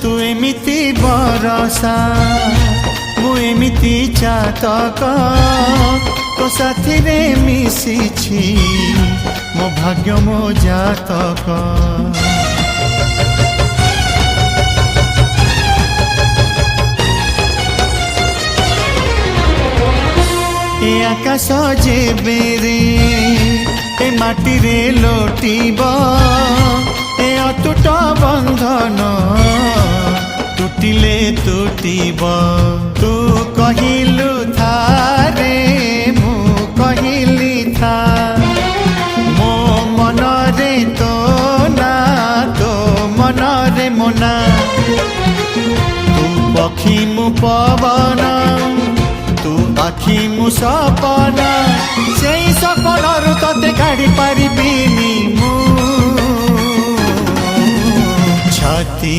तू एमिति बरसा मु एमिति चातक तो साथी रे मिशिछि मो भाग्य मो जातक। ए आकाश जेबे रे ए माटी रे लोटिब ए अटूट बंधन टूटिले टूटिब। तू कहिलु था रे मु कहिली था मो मन रे तो ना तो मन रे मोना। तू पक्षी मु पवन तू आखि मु सपना से सपनरु तते काढ़ी पारिबिनी मु छाती।